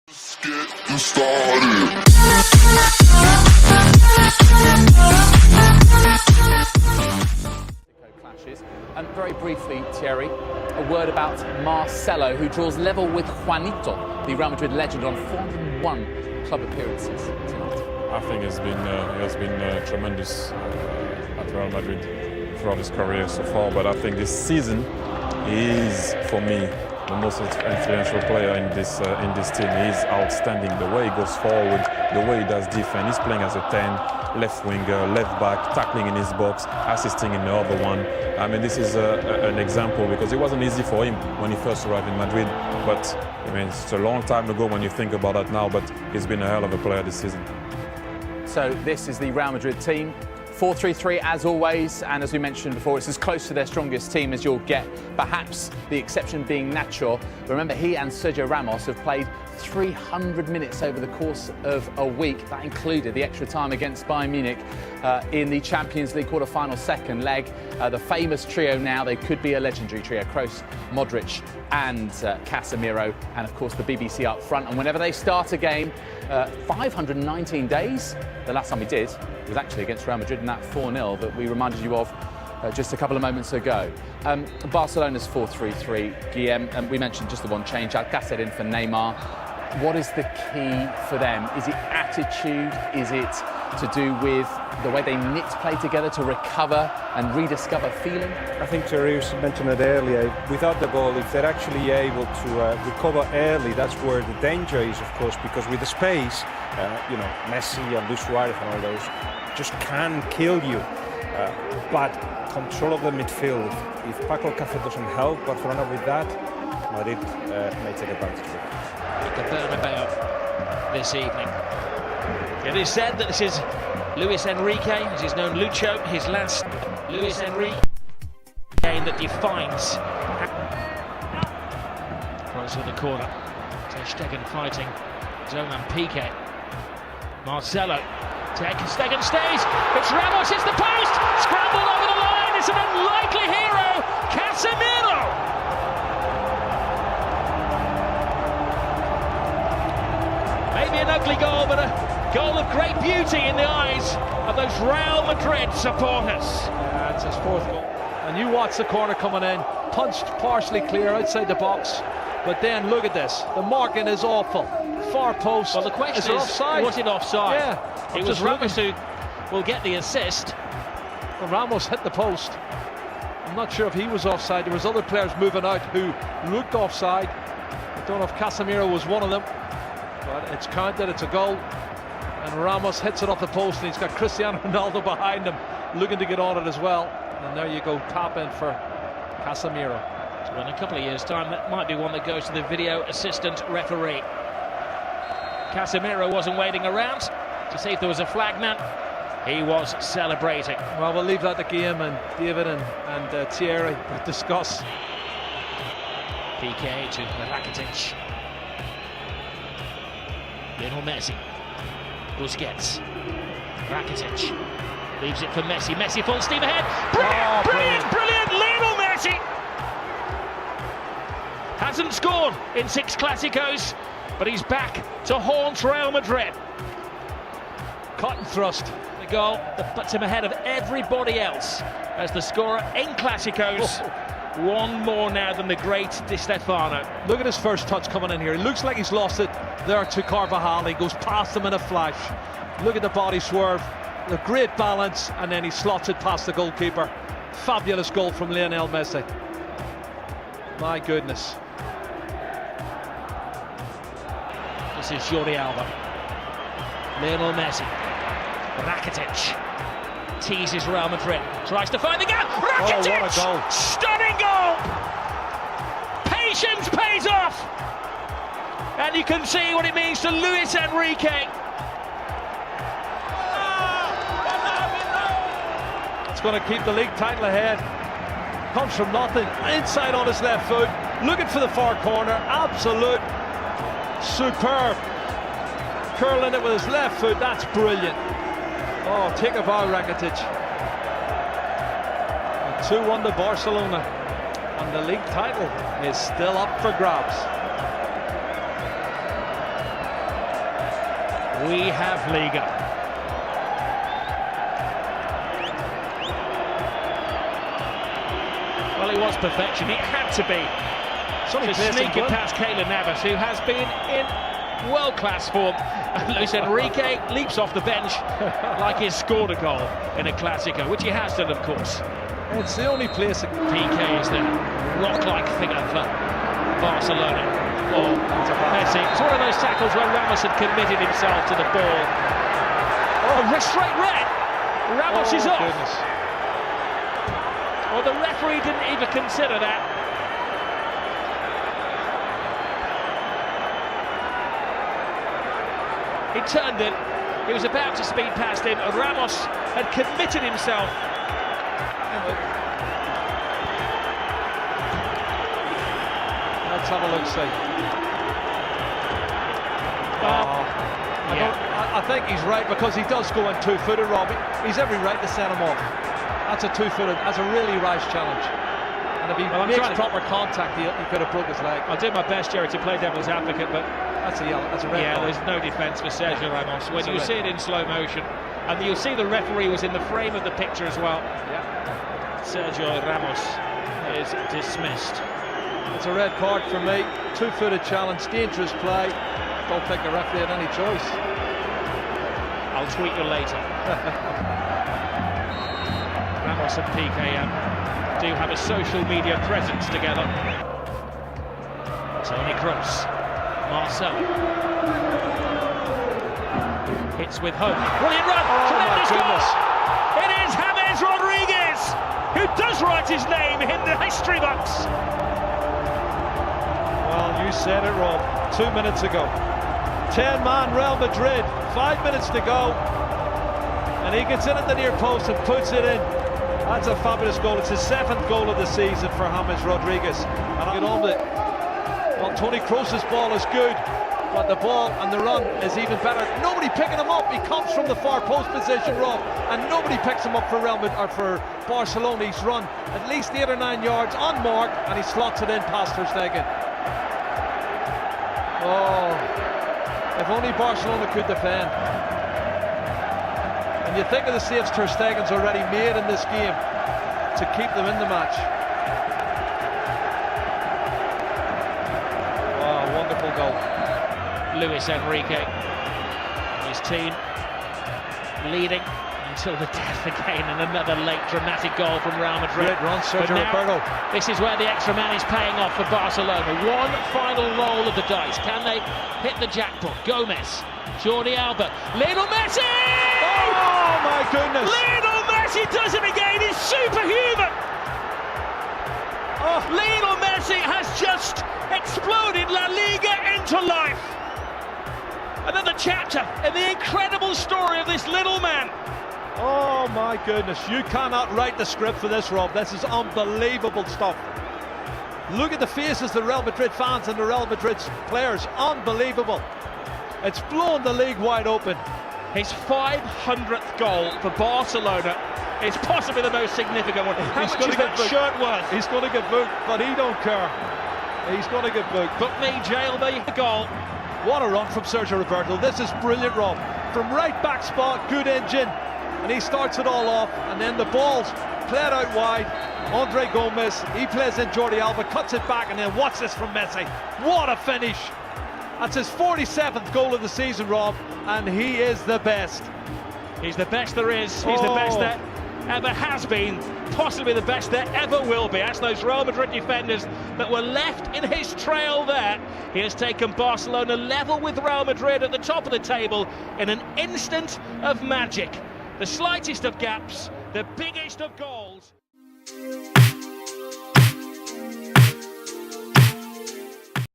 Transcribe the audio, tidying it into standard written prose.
Getting started. Clashes. And very briefly, Thierry, a word about Marcelo, who draws level with Juanito, the Real Madrid legend, on 401 club appearances tonight. I think he has been tremendous at Real Madrid throughout his career so far. But I think this season he is, for me, the most influential player in this team. He is outstanding. The way he goes forward, the way he does defense. He's playing as a 10, left winger, left back, tackling in his box, assisting in the other one. I mean, this is an example because it wasn't easy for him when he first arrived in Madrid. But I mean, it's a long time ago when you think about that now. But he's been a hell of a player this season. So this is the Real Madrid team. 4-3-3 as always, and as we mentioned before, it's as close to their strongest team as you'll get, perhaps the exception being Nacho. Remember, he and Sergio Ramos have played 300 minutes over the course of a week. That included the extra time against Bayern Munich in the Champions League quarter-final second leg. The famous trio now, they could be a legendary trio, Kroos, Modric and Casemiro, and of course the BBC up front. And whenever they start a game, 519 days, the last time we did was actually against Real Madrid in that 4-0 that we reminded you of just a couple of moments ago. Barcelona's 4-3-3, Guillem, we mentioned just the one change, Alcácer in for Neymar. What is the key for them? Is it attitude? Is it to do with the way they knit play together to recover and rediscover feeling? I think Thierry mentioned it earlier. Without the goal, if they're actually able to recover early, that's where the danger is, of course, because with the space, Messi and Luis Suarez and all those just can kill you. But control of the midfield, if Paco Alcácer doesn't help Barcelona with that, Madrid may take advantage of it. At the Bernabeu this evening. It is said that this is Luis Enrique, as he's known Lucho, his last Luis Enrique game that defines. Cross in the corner. Ter Stegen fighting Zoman Piqué. Marcelo. Ter Stegen stays. It's Ramos, hits the post. Scrambled over the line. It's an unlikely hero. Casemiro. Maybe an ugly goal, but a goal of great beauty in the eyes of those Real Madrid supporters. It's his fourth goal. And you watch the corner coming in, punched partially clear outside the box. But then look at this. The marking is awful. Far post. Well, the question is, offside? was it offside? Yeah. It was Ramos who will get the assist. Well, Ramos hit the post. I'm not sure if he was offside. There was other players moving out who looked offside. I don't know if Casemiro was one of them. But it's counted, it's a goal, and Ramos hits it off the post, and he's got Cristiano Ronaldo behind him looking to get on it as well. And there you go, tap in for Casemiro. So in a couple of years' time, that might be one that goes to the video assistant referee. Casemiro wasn't waiting around to see if there was a flag man. He was celebrating. Well, we'll leave that to Guillem and David and Thierry to discuss. Piqué to Rakitic. Lionel Messi, Busquets, Rakitic, leaves it for Messi, Messi full steam ahead, brilliant, Lionel Messi! Hasn't scored in 6 Clásicos, but he's back to haunt Real Madrid. Cut and thrust. The goal that puts him ahead of everybody else as the scorer in Clásicos. One more now than the great Di Stefano. Look at his first touch coming in here. It looks like he's lost it there to Carvajal. He goes past him in a flash. Look at the body swerve. The great balance, and then he slots it past the goalkeeper. Fabulous goal from Lionel Messi. My goodness. This is Jordi Alba. Lionel Messi. Rakitic. Teases Real Madrid, tries to find the gap. Rakitic! Oh, what a goal. Stunning goal! Patience pays off! And you can see what it means to Luis Enrique. It's going to keep the league title ahead. Comes from nothing, inside on his left foot, looking for the far corner. Absolute superb. Curling it with his left foot, that's brilliant. Oh, take a bow, Rakitic. 2-1 to Barcelona. And the league title is still up for grabs. We have Liga. Well, it was perfection. It had to be. To sneak it past Keylor Navas, who has been in world-class form. And Luis Enrique leaps off the bench like he's scored a goal in a Clásico, which he has done, of course. It's the only place that PK is the rock-like figure for Barcelona. Oh, Messi. It's one of those tackles where Ramos had committed himself to the ball. Oh, straight red. Ramos is off. Goodness. Well, the referee didn't even consider that. He turned it. He was about to speed past him, and Ramos had committed himself. Let's have a look, see. I think he's right, because he does go in two-footed, Rob. He's every right to set him off. That's a two-footed. That's a really rash challenge. And if he makes proper contact, he could have broke his leg. I'll do my best, Jerry, to play devil's advocate, but that's a yellow. That's a red. Yeah, ball. there's no defence for Sergio Ramos. When you see it in slow motion, and you'll see the referee was in the frame of the picture as well. Yeah. Sergio Ramos is dismissed. It's a red card for me. Two-footed challenge, dangerous play. Don't think the referee had any choice. I'll tweet you later. Ramos and PKM do have a social media presence together. Toni Kroos, Marcelo. Hits with hope. Brilliant run! Tremendous goal! It is James Rodriguez who does write his name in the history books. Well, you said it, Rob. 2 minutes ago. 10-man Real Madrid. 5 minutes to go. And he gets in at the near post and puts it in. That's a fabulous goal. It's his 7th goal of the season for James Rodriguez. And I get on with it. Well, Toni Kroos' ball is good, but the ball and the run is even better. Nobody picking him up. He comes from the far post position, Rob, and nobody picks him up for for Barcelona. He's run at least 8 or 9 yards on mark, and he slots it in past Ter Stegen. Oh, if only Barcelona could defend. And you think of the saves Ter Stegen's already made in this game to keep them in the match. Wow, wonderful goal. Luis Enrique, his team leading until the death again, and another late dramatic goal from Real Madrid. Great run, Sergio Roberto. This is where the extra man is paying off for Barcelona. One final roll of the dice. Can they hit the jackpot? Gomez, Jordi Alba, Lionel Messi! Oh my goodness! Lionel Messi does it again. He's superhuman. Oh, Lionel Messi has just exploded La Liga into life. Another chapter in the incredible story of this little man. Oh my goodness, you cannot write the script for this, Rob. This is unbelievable stuff. Look at the faces of the Real Madrid fans and the Real Madrid players. Unbelievable. It's blown the league wide open. His 500th goal for Barcelona is possibly the most significant one. How much is that shirt worth? He's going to get booked, but he don't care. He's going to get booked. Book me, jail me, goal. What a run from Sergio Roberto. This is brilliant, Rob. From right back spot, good engine. And he starts it all off, and then the ball's played out wide. Andre Gomez, he plays in Jordi Alba, cuts it back, and then watch this from Messi. What a finish! That's his 47th goal of the season, Rob, and he is the best. He's the best there is. He's the best that ever has been, possibly the best there ever will be. That's those Real Madrid defenders that were left in his trail there. He has taken Barcelona level with Real Madrid at the top of the table in an instant of magic. The slightest of gaps, the biggest of goals.